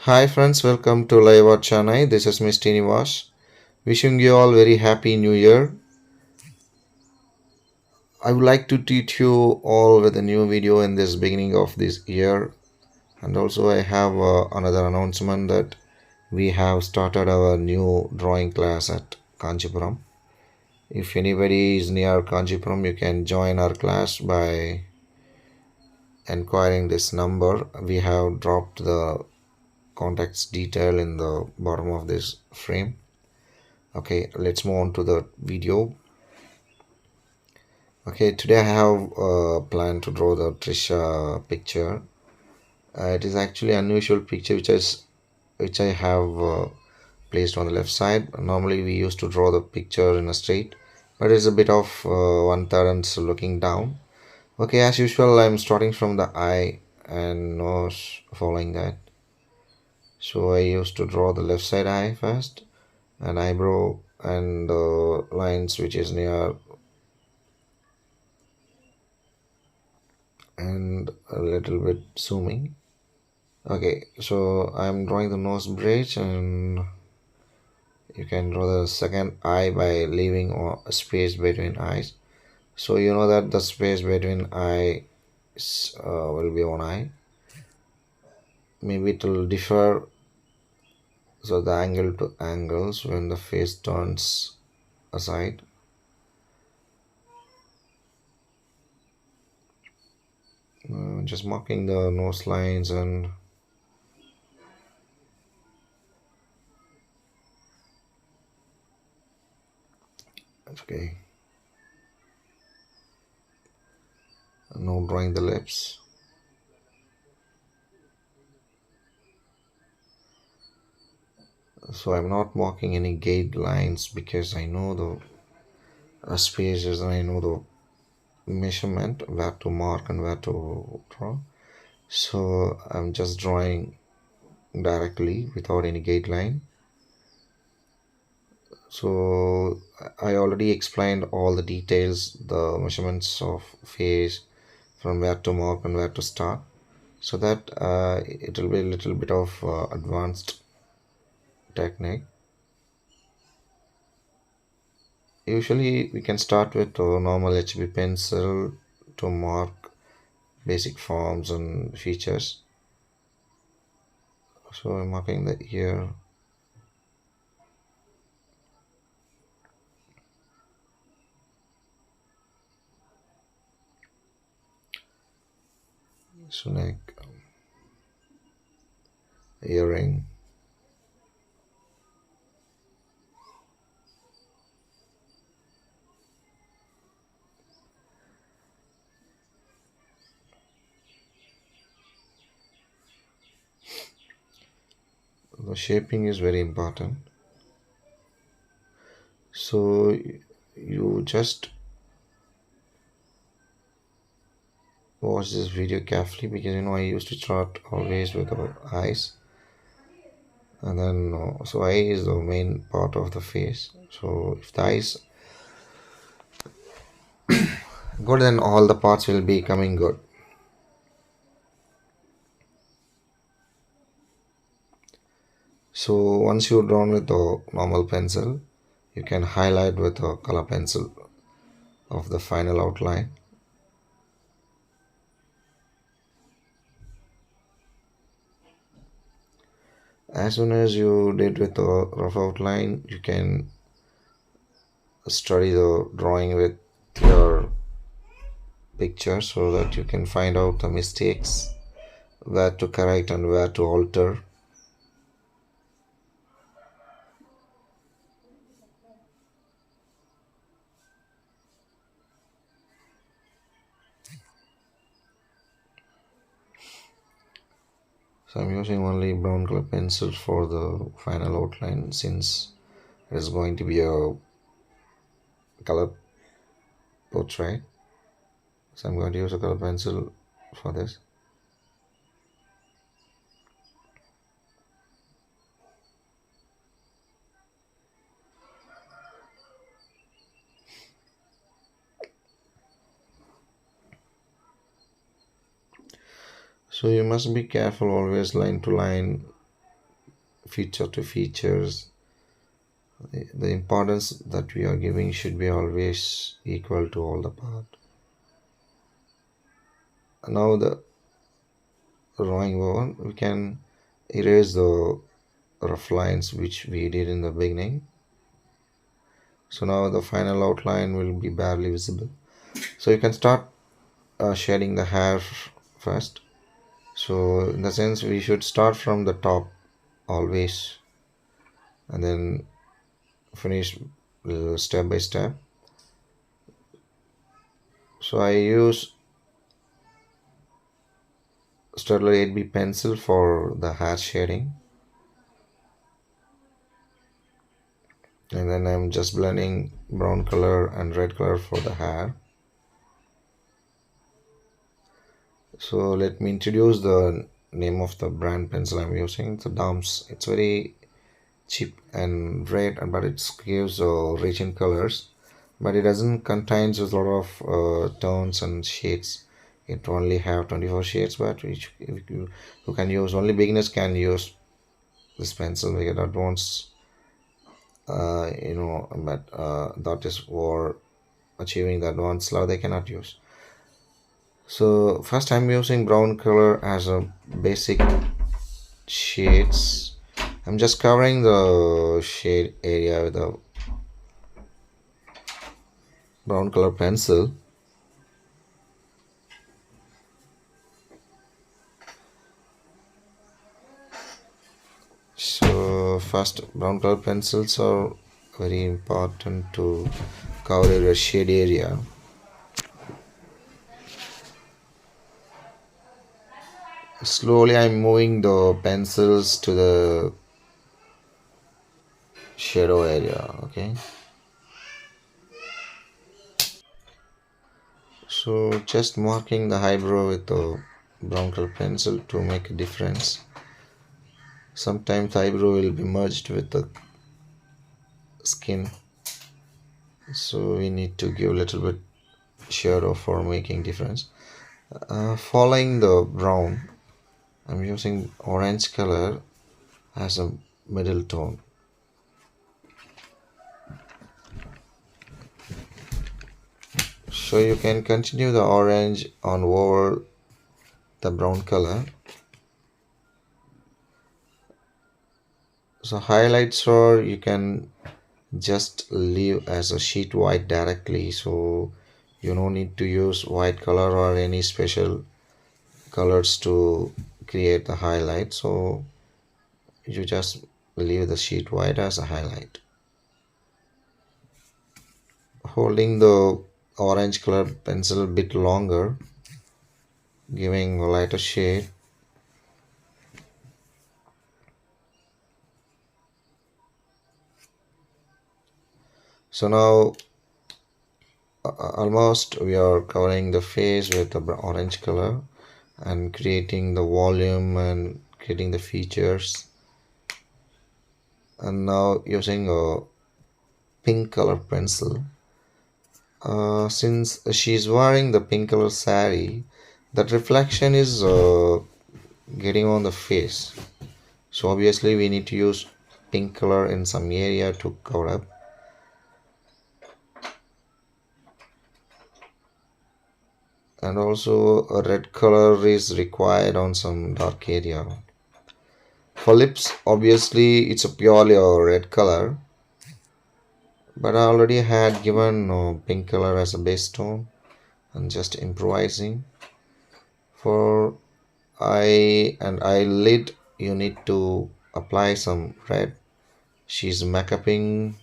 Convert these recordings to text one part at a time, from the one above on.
Hi friends, welcome to Live at Chennai. This is Mr. Nivas. Wishing you all very happy new year. I would like to teach you all with a new video in this beginning of this year. And also I have another announcement that we have started our new drawing class at Kanchipuram. If anybody is near Kanchipuram, you can join our class by inquiring this number. We have dropped the contacts detail in the bottom of this frame. Okay, let's move on to the video. Okay, today I have a plan to draw the Trisha picture. It is actually an unusual picture which I have placed on the left side. Normally we used to draw the picture in a straight, but it's a bit of one third and so looking down. Okay, as usual, I'm starting from the eye and nose following that. So I used to draw the left side eye first, and eyebrow and lines which is near and a little bit zooming. Okay, so I'm drawing the nose bridge, and you can draw the second eye by leaving a space between eyes. So you know that the space between eyes will be one eye. Maybe it will differ, so the angle to angles when the face turns aside. Just marking the nose lines and okay. Now drawing the lips. So I'm not marking any gate lines because I know the spaces and I know the measurement where to mark and where to draw. So I'm just drawing directly without any gate line. So I already explained all the details, the measurements of face, from where to mark and where to start, so that it will be a little bit of advanced technique. Usually we can start with a normal HB pencil to mark basic forms and features. So I'm marking the ear. So neck, earring. The shaping is very important. So you just watch this video carefully, because I used to start always with the eyes, and then so eye is the main part of the face. So if the eyes good, then all the parts will be coming good. So once you're drawn with the normal pencil, you can highlight with a color pencil of the final outline. As soon as you did with the rough outline, you can study the drawing with your picture so that you can find out the mistakes, where to correct and where to alter. So I'm using only brown color pencil for the final outline, since it is going to be a color portrait. So I'm going to use a color pencil for this. So you must be careful always line to line feature to features. The importance that we are giving should be always equal to all the part. Now the drawing over, we can erase the rough lines which we did in the beginning. So now the final outline will be barely visible. So you can start shading the hair first. So in the sense we should start from the top always, and then finish step by step. So I use Sterler 8B pencil for the hair shading, and then I'm just blending brown color and red color for the hair. So let me introduce the name of the brand pencil I'm using. It's a Dams. It's very cheap and red, but it gives rich in colors, but it doesn't contains a lot of tones and shades. It only have 24 shades, but which you can use, only beginners can use this pencil. We get advanced but that is for achieving the advanced level they cannot use. So first I'm using brown color as a basic shades. I'm just covering the shade area with a brown color pencil. So first, brown color pencils are very important to cover your shade area. Slowly I'm moving the pencils to the shadow area. Okay, so just marking the eyebrow with the brown color pencil to make a difference. Sometimes the eyebrow will be merged with the skin, so we need to give a little bit shadow for making difference. Following the brown, I'm using orange color as a middle tone. So you can continue the orange on over the brown color. So highlights, or you can just leave as a sheet white directly, so you don't need to use white color or any special colors to create the highlight. So you just leave the sheet white as a highlight, holding the orange color pencil a bit longer, giving a lighter shade. So now almost we are covering the face with the orange color and creating the volume and creating the features. And now using a pink color pencil, since she's wearing the pink color sari, that reflection is getting on the face, so obviously we need to use pink color in some area to cover up. And also a red color is required on some dark area. For lips, obviously it's a purely a red color, but I already had given pink color as a base tone and just improvising. For eye and eyelid, you need to apply some red. She's makeuping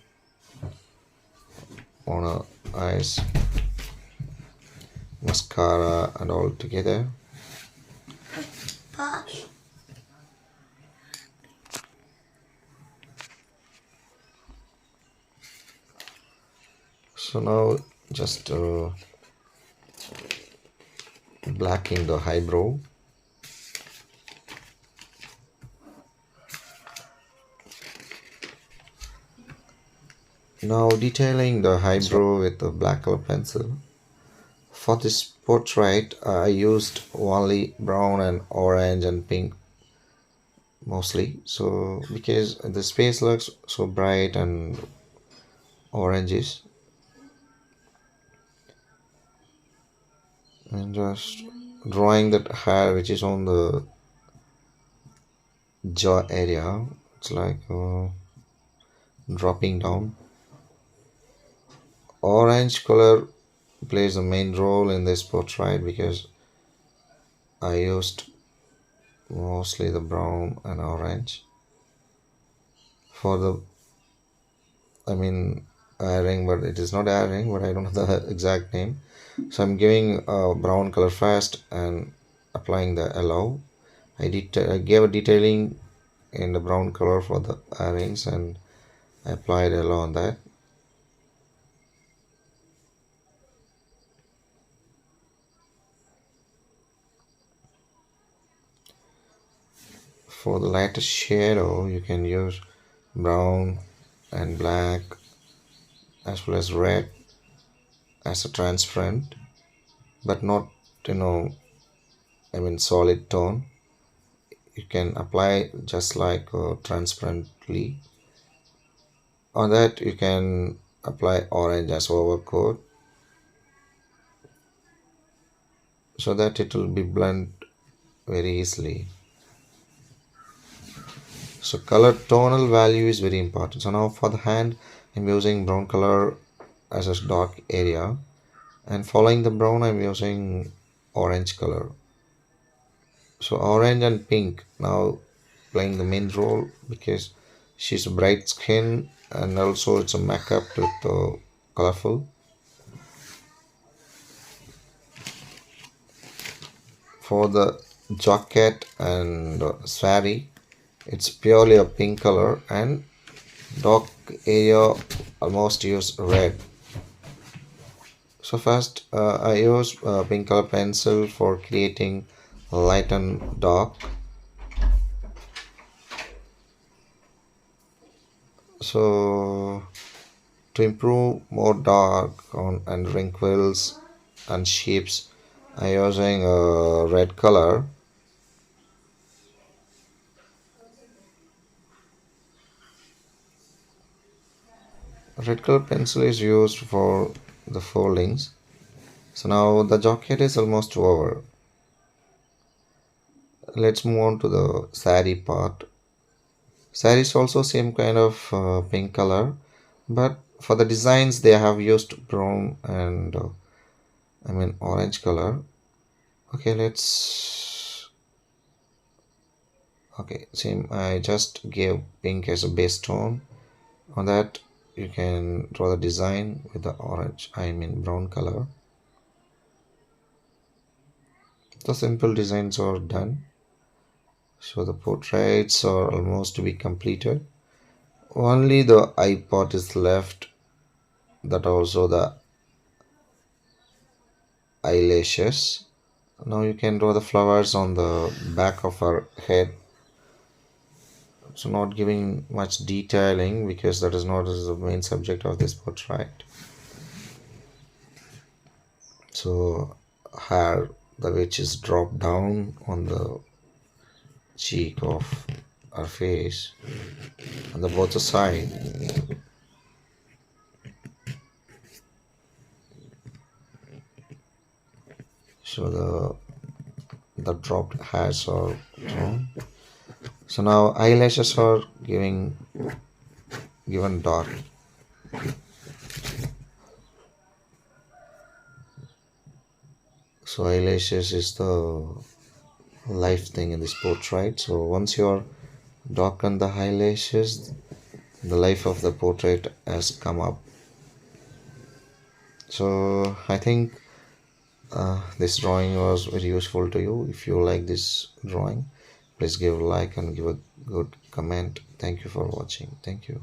on her eyes, mascara and all together. So now just blacking the eyebrow. Now detailing the eyebrow with the black color pencil. For this portrait, I used only brown and orange and pink mostly. So because the space looks so bright and oranges, and just drawing that hair which is on the jaw area, it's like dropping down. Orange color plays a main role in this portrait because I used mostly the brown and orange for the, I mean, airing, but it is not airing, but I don't know the exact name. So I'm giving a brown color first and applying the yellow. I gave a detailing in the brown color for the earrings and I applied yellow on that. For the lighter shadow, you can use brown and black as well as red as a transparent, but not, you know, I mean, solid tone. You can apply just like transparently. On that, you can apply orange as overcoat so that it will be blend very easily. So color tonal value is very important. So now for the hand, I'm using brown color as a dark area, and following the brown I'm using orange color. So orange and pink now playing the main role because she's bright skin and also it's a makeup with colorful. For the jacket and sari, it's purely a pink color and dark area almost use red. So first I use pink color pencil for creating light and dark. So to improve more dark on and wrinkles and shapes, I using a red color. Red color pencil is used for the foldings. So now the jacket is almost over. Let's move on to the sari part. Sari is also same kind of pink color, but for the designs they have used brown and I mean orange color. Okay, let's, okay, same, I just gave pink as a base tone. On that you can draw the design with the orange, I mean brown color. The simple designs are done. So the portraits are almost to be completed. Only the eye part is left, that also the eyelashes. Now you can draw the flowers on the back of her head. So not giving much detailing because that is not the main subject of this portrait. So hair, the which is dropped down on the cheek of her face on the both side. So the dropped hairs are drawn. So now eyelashes are given dark. So eyelashes is the life thing in this portrait. So once you're darken the eyelashes, the life of the portrait has come up. So I think this drawing was very useful to you. If you like this drawing, please give a like and give a good comment. Thank you for watching. Thank you.